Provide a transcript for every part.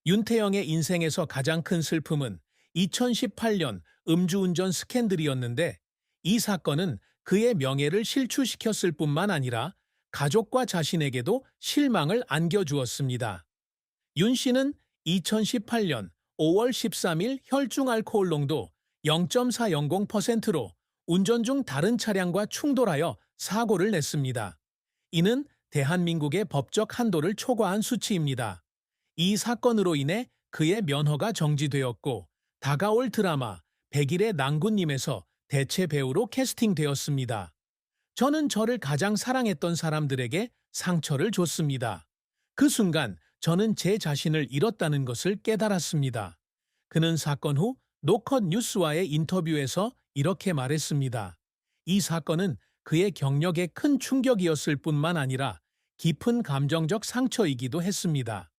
윤태영의 인생에서 가장 큰 슬픔은 2018년 음주운전 스캔들이었는데 이 사건은 그의 명예를 실추시켰을 뿐만 아니라 가족과 자신에게도 실망을 안겨주었습니다. 윤 씨는 2018년 5월 13일 혈중 알코올 농도 0.400%로 운전 중 다른 차량과 충돌하여 사고를 냈습니다. 이는 대한민국의 법적 한도를 초과한 수치입니다. 이 사건으로 인해 그의 면허가 정지되었고 다가올 드라마 100일의 낭군님에서 대체 배우로 캐스팅되었습니다. 저는 저를 가장 사랑했던 사람들에게 상처를 줬습니다. 그 순간 저는 제 자신을 잃었다는 것을 깨달았습니다. 그는 사건 후 노컷 뉴스와의 인터뷰에서 이렇게 말했습니다. 이 사건은 그의 경력에 큰 충격이었을 뿐만 아니라 깊은 감정적 상처이기도 했습니다.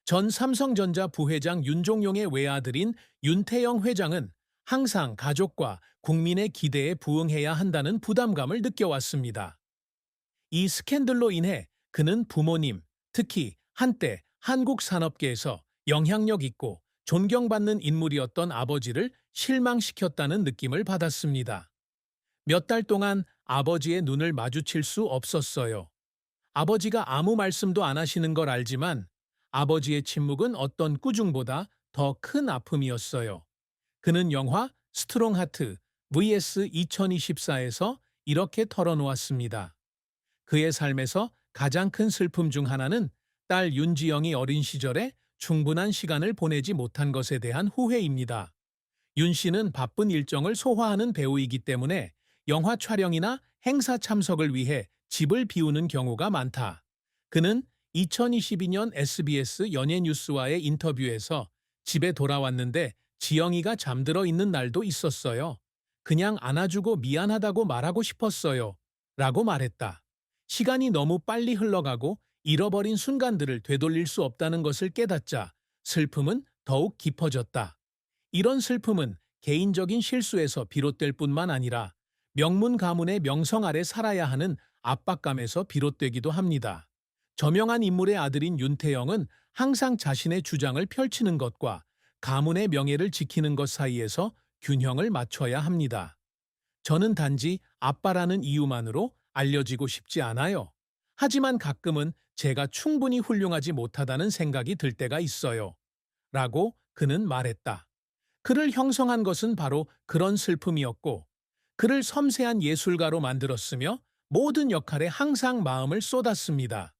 전 삼성전자 부회장 윤종용의 외아들인 윤태영 회장은 항상 가족과 국민의 기대에 부응해야 한다는 부담감을 느껴왔습니다. 이 스캔들로 인해 그는 부모님, 특히 한때 한국 산업계에서 영향력 있고 존경받는 인물이었던 아버지를 실망시켰다는 느낌을 받았습니다. 몇 달 동안 아버지의 눈을 마주칠 수 없었어요. 아버지가 아무 말씀도 안 하시는 걸 알지만 아버지의 침묵은 어떤 꾸중보다 더 큰 아픔이었어요. 그는 영화 스트롱 하트 vs 2024에서 이렇게 털어놓았습니다. 그의 삶에서 가장 큰 슬픔 중 하나는 딸 윤지영이 어린 시절에 충분한 시간을 보내지 못한 것에 대한 후회입니다. 윤 씨는 바쁜 일정을 소화하는 배우이기 때문에 영화 촬영이나 행사 참석을 위해 집을 비우는 경우가 많다. 그는 2022년 SBS 연예뉴스와의 인터뷰에서 집에 돌아왔는데 지영이가 잠들어 있는 날도 있었어요. 그냥 안아주고 미안하다고 말하고 싶었어요. 라고 말했다. 시간이 너무 빨리 흘러가고 잃어버린 순간들을 되돌릴 수 없다는 것을 깨닫자 슬픔은 더욱 깊어졌다. 이런 슬픔은 개인적인 실수에서 비롯될 뿐만 아니라 명문 가문의 명성 아래 살아야 하는 압박감에서 비롯되기도 합니다. 저명한 인물의 아들인 윤태영은 항상 자신의 주장을 펼치는 것과 가문의 명예를 지키는 것 사이에서 균형을 맞춰야 합니다. 저는 단지 아빠라는 이유만으로 알려지고 싶지 않아요. 하지만 가끔은 제가 충분히 훌륭하지 못하다는 생각이 들 때가 있어요. 라고 그는 말했다. 그를 형성한 것은 바로 그런 슬픔이었고, 그를 섬세한 예술가로 만들었으며 모든 역할에 항상 마음을 쏟았습니다.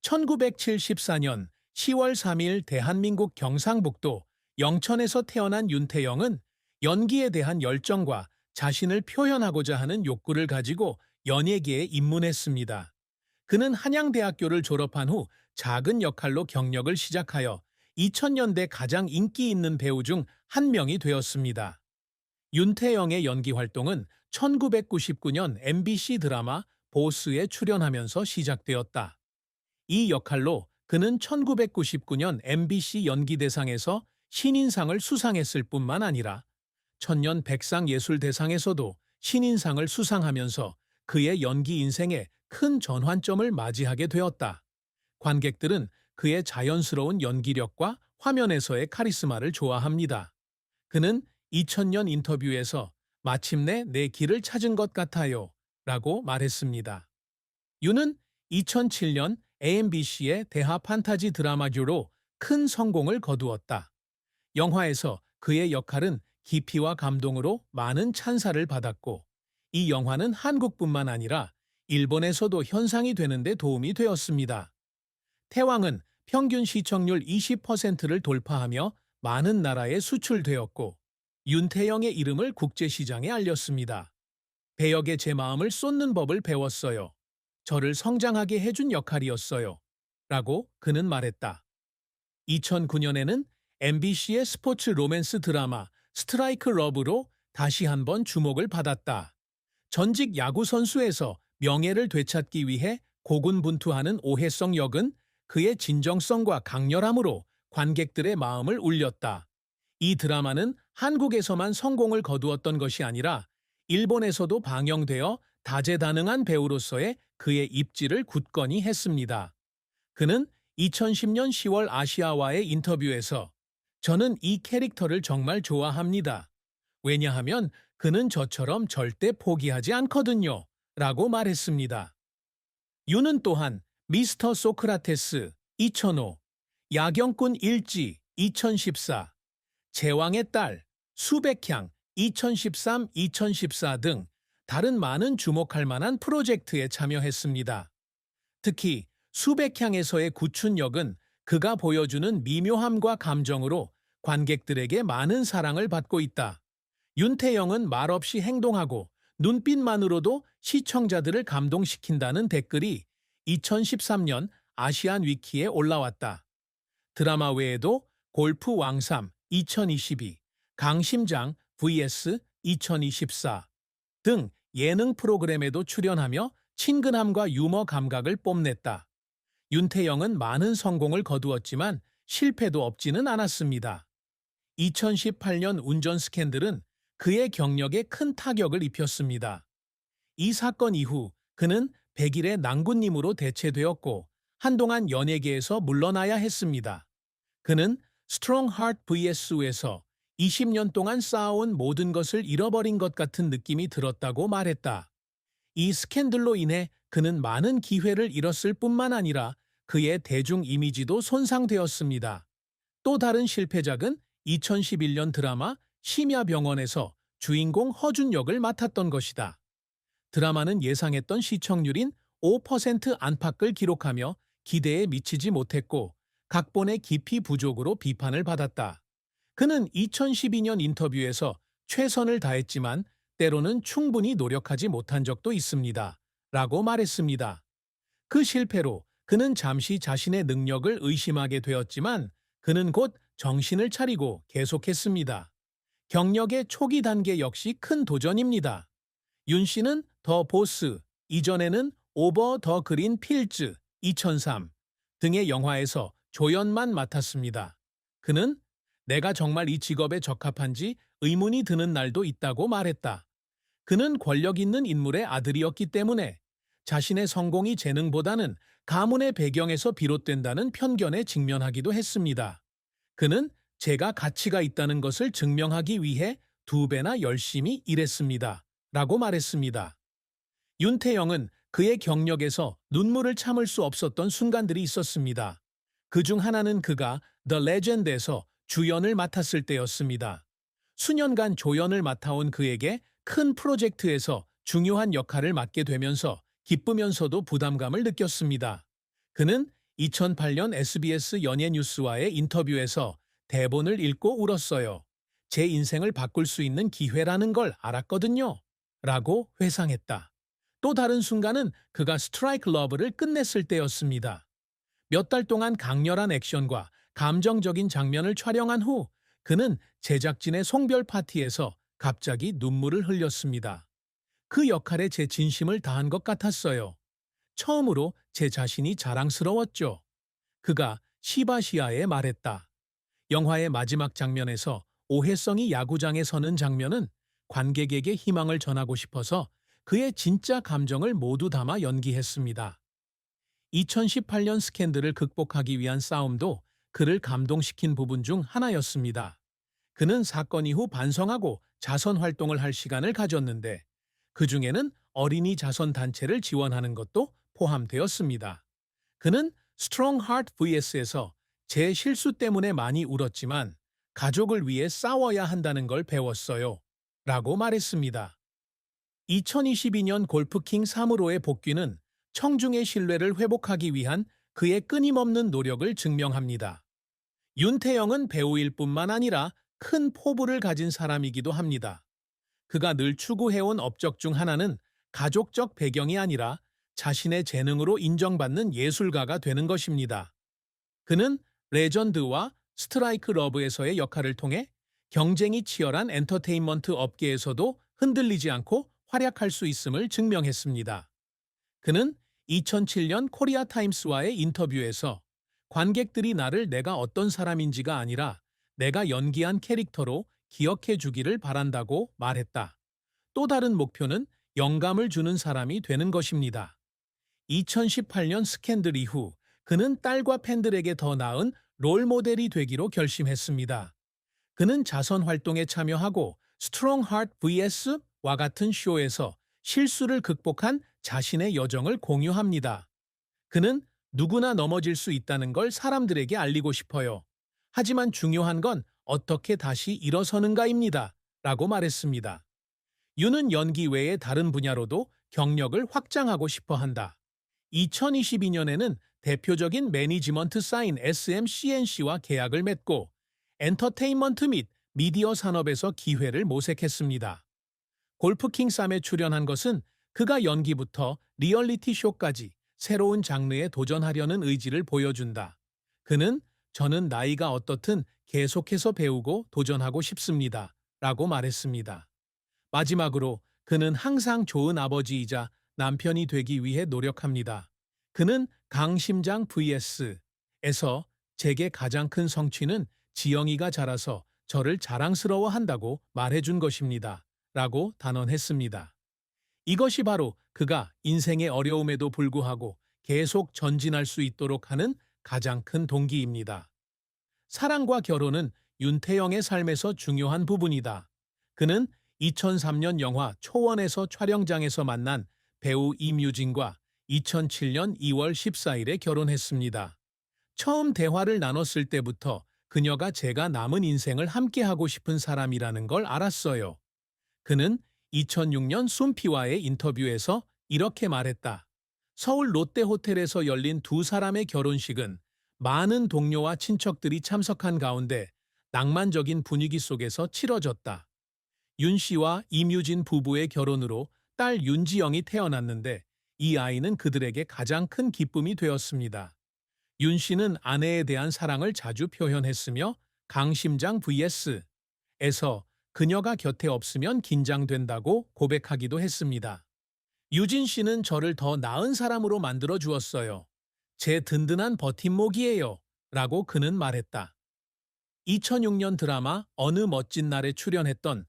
1974년 10월 3일 대한민국 경상북도 영천에서 태어난 윤태영은 연기에 대한 열정과 자신을 표현하고자 하는 욕구를 가지고 연예계에 입문했습니다. 그는 한양대학교를 졸업한 후 작은 역할로 경력을 시작하여 2000년대 가장 인기 있는 배우 중 한 명이 되었습니다. 윤태영의 연기 활동은 1999년 MBC 드라마 보스에 출연하면서 시작되었다. 이 역할로 그는 1999년 MBC 연기대상에서 신인상을 수상했을 뿐만 아니라 천년 백상예술대상에서도 신인상을 수상하면서 그의 연기 인생에 큰 전환점을 맞이하게 되었다. 관객들은 그의 자연스러운 연기력과 화면에서의 카리스마를 좋아합니다. 그는 2000년 인터뷰에서 마침내 내 길을 찾은 것 같아요 라고 말했습니다. 윤은 2007년 AMBC의 대하 판타지 드라마교로 큰 성공을 거두었다. 영화에서 그의 역할은 깊이와 감동으로 많은 찬사를 받았고, 이 영화는 한국뿐만 아니라 일본에서도 현상이 되는 데 도움이 되었습니다. 태왕은 평균 시청률 20%를 돌파하며 많은 나라에 수출되었고, 윤태영의 이름을 국제시장에 알렸습니다. 배역에 제 마음을 쏟는 법을 배웠어요. 저를 성장하게 해준 역할이었어요. 라고 그는 말했다. 2009년에는 MBC의 스포츠 로맨스 드라마 스트라이크 러브로 다시 한번 주목을 받았다. 전직 야구 선수에서 명예를 되찾기 위해 고군분투하는 오해성 역은 그의 진정성과 강렬함으로 관객들의 마음을 울렸다. 이 드라마는 한국에서만 성공을 거두었던 것이 아니라 일본에서도 방영되어 다재다능한 배우로서의 그의 입지를 굳건히 했습니다. 그는 2010년 10월 아시아와의 인터뷰에서 저는 이 캐릭터를 정말 좋아합니다. 왜냐하면 그는 저처럼 절대 포기하지 않거든요. 라고 말했습니다. 윤은 또한 미스터 소크라테스 2005, 야경꾼 일지 2014, 제왕의 딸, 수백향 2013-2014 등 다른 많은 주목할 만한 프로젝트에 참여했습니다. 특히 수백향에서의 구춘역은 그가 보여주는 미묘함과 감정으로 관객들에게 많은 사랑을 받고 있다. 윤태영은 말없이 행동하고 눈빛만으로도 시청자들을 감동시킨다는 댓글이 2013년 아시안 위키에 올라왔다. 드라마 외에도 골프 왕삼 2022, 강심장 vs 2024 등 예능 프로그램에도 출연하며 친근함과 유머 감각을 뽐냈다. 윤태영은 많은 성공을 거두었지만 실패도 없지는 않았습니다. 2018년 운전 스캔들은 그의 경력에 큰 타격을 입혔습니다. 이 사건 이후 그는 100일의 낭군님으로 대체되었고 한동안 연예계에서 물러나야 했습니다. 그는 스트롱 하트 vs에서 20년 동안 쌓아온 모든 것을 잃어버린 것 같은 느낌이 들었다고 말했다. 이 스캔들로 인해 그는 많은 기회를 잃었을 뿐만 아니라 그의 대중 이미지도 손상되었습니다. 또 다른 실패작은 2011년 드라마 심야병원에서 주인공 허준 역을 맡았던 것이다. 드라마는 예상했던 시청률인 5% 안팎을 기록하며 기대에 미치지 못했고 각본의 깊이 부족으로 비판을 받았다. 그는 2012년 인터뷰에서 최선을 다했지만 때로는 충분히 노력하지 못한 적도 있습니다. 라고 말했습니다. 그 실패로 그는 잠시 자신의 능력을 의심하게 되었지만 그는 곧 정신을 차리고 계속했습니다. 경력의 초기 단계 역시 큰 도전입니다. 윤 씨는 더 보스, 이전에는 오버 더 그린 필즈 2003 등의 영화에서 조연만 맡았습니다. 그는 내가 정말 이 직업에 적합한지 의문이 드는 날도 있다고 말했다. 그는 권력 있는 인물의 아들이었기 때문에 자신의 성공이 재능보다는 가문의 배경에서 비롯된다는 편견에 직면하기도 했습니다. 그는 제가 가치가 있다는 것을 증명하기 위해 2배나 열심히 일했습니다. 라고 말했습니다. 윤태영은 그의 경력에서 눈물을 참을 수 없었던 순간들이 있었습니다. 그중 하나는 그가 The Legend에서 주연을 맡았을 때였습니다. 수년간 조연을 맡아온 그에게 큰 프로젝트에서 중요한 역할을 맡게 되면서 기쁘면서도 부담감을 느꼈습니다. 그는 2008년 SBS 연예뉴스와의 인터뷰에서 대본을 읽고 울었어요. 제 인생을 바꿀 수 있는 기회라는 걸 알았거든요. 라고 회상했다. 또 다른 순간은 그가 스트라이크 러브를 끝냈을 때였습니다. 몇 달 동안 강렬한 액션과 감정적인 장면을 촬영한 후 그는 제작진의 송별 파티에서 갑자기 눈물을 흘렸습니다. 그 역할에 제 진심을 다한 것 같았어요. 처음으로 제 자신이 자랑스러웠죠. 그가 시바시아에 말했다. 영화의 마지막 장면에서 오해성이 야구장에 서는 장면은 관객에게 희망을 전하고 싶어서 그의 진짜 감정을 모두 담아 연기했습니다. 2018년 스캔들을 극복하기 위한 싸움도 그를 감동시킨 부분 중 하나였습니다. 그는 사건 이후 반성하고 자선 활동을 할 시간을 가졌는데 그중에는 어린이 자선 단체를 지원하는 것도 포함되었습니다. 그는 스트롱 하트 vs에서 제 실수 때문에 많이 울었지만 가족을 위해 싸워야 한다는 걸 배웠어요. 라고 말했습니다. 2022년 골프킹 3으로의 복귀는 청중의 신뢰를 회복하기 위한 그의 끊임없는 노력을 증명합니다. 윤태영은 배우일 뿐만 아니라 큰 포부를 가진 사람이기도 합니다. 그가 늘 추구해온 업적 중 하나는 가족적 배경이 아니라 자신의 재능으로 인정받는 예술가가 되는 것입니다. 그는 레전드와 스트라이크 러브에서의 역할을 통해 경쟁이 치열한 엔터테인먼트 업계에서도 흔들리지 않고 활약할 수 있음을 증명했습니다. 그는 2007년 코리아 타임스와의 인터뷰에서 관객들이 나를 내가 어떤 사람인지가 아니라 내가 연기한 캐릭터로 기억해 주기를 바란다고 말했다. 또 다른 목표는 영감을 주는 사람이 되는 것입니다. 2018년 스캔들 이후 그는 딸과 팬들에게 더 나은 롤 모델이 되기로 결심했습니다. 그는 자선 활동에 참여하고 스트롱 하트 vs와 같은 쇼에서 실수를 극복한 자신의 여정을 공유합니다. 그는 누구나 넘어질 수 있다는 걸 사람들에게 알리고 싶어요. 하지만 중요한 건 어떻게 다시 일어서는가입니다. 라고 말했습니다. 윤은 연기 외의 다른 분야로도 경력을 확장하고 싶어 한다. 2022년에는 대표적인 매니지먼트 사인 SMCNC와 계약을 맺고 엔터테인먼트 및 미디어 산업에서 기회를 모색했습니다. 골프킹3에 출연한 것은 그가 연기부터 리얼리티 쇼까지 새로운 장르에 도전하려는 의지를 보여준다. 그는 저는 나이가 어떻든 계속해서 배우고 도전하고 싶습니다. 라고 말했습니다. 마지막으로 그는 항상 좋은 아버지이자 남편이 되기 위해 노력합니다. 그는 강심장 vs에서 제게 가장 큰 성취는 지영이가 자라서 저를 자랑스러워한다고 말해준 것입니다. 라고 단언했습니다. 이것이 바로 그가 인생의 어려움에도 불구하고 계속 전진할 수 있도록 하는 가장 큰 동기입니다. 사랑과 결혼은 윤태영의 삶에서 중요한 부분이다. 그는 2003년 영화 초원에서 촬영장에서 만난 배우 임유진과 2007년 2월 14일에 결혼했습니다. 처음 대화를 나눴을 때부터 그녀가 제가 남은 인생을 함께하고 싶은 사람이라는 걸 알았어요. 그는 2006년 순피와의 인터뷰에서 이렇게 말했다. 서울 롯데호텔에서 열린 두 사람의 결혼식은 많은 동료와 친척들이 참석한 가운데 낭만적인 분위기 속에서 치러졌다. 윤 씨와 임유진 부부의 결혼으로 딸 윤지영이 태어났는데 이 아이는 그들에게 가장 큰 기쁨이 되었습니다. 윤 씨는 아내에 대한 사랑을 자주 표현했으며 강심장 vs에서 그녀가 곁에 없으면 긴장된다고 고백하기도 했습니다. 유진 씨는 저를 더 나은 사람으로 만들어 주었어요. 제 든든한 버팀목이에요. 라고 그는 말했다. 2006년 드라마 어느 멋진 날에 출연했던